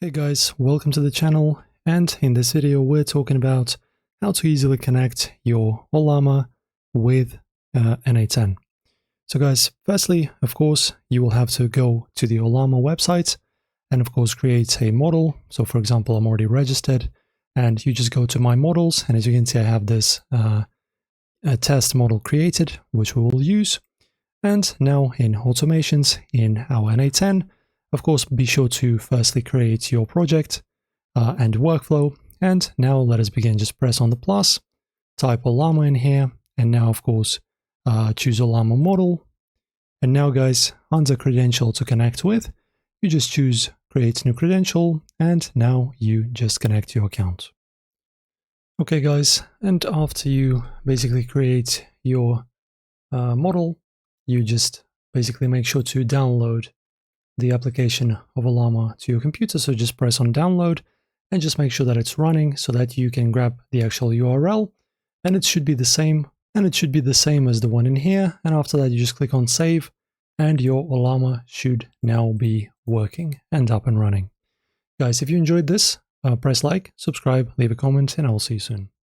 Hey guys, welcome to the channel, and in this video we're talking about how to easily connect your Ollama with n8n. So guys, firstly, of course, you will have to go to the Ollama website and of course create a model. So for example, I'm already registered and you just go to my models, and as you can see I have this a test model created which we will use. And now in automations in our n8n, of course, be sure to firstly create your project and workflow. And now let us begin. Just press on the plus, type Ollama in here, and now of course choose Ollama model. And now guys, under credential to connect with, you just choose create new credential, and now you just connect your account. Okay guys, and after you basically create your model, you just basically make sure to download the application of Ollama to your computer. So just press on download and just make sure that it's running so that you can grab the actual URL, and it should be the same, as the one in here. And after that you just click on save and your Ollama should now be working and up and running. Guys, if you enjoyed this, press like, subscribe, leave a comment, and I'll see you soon.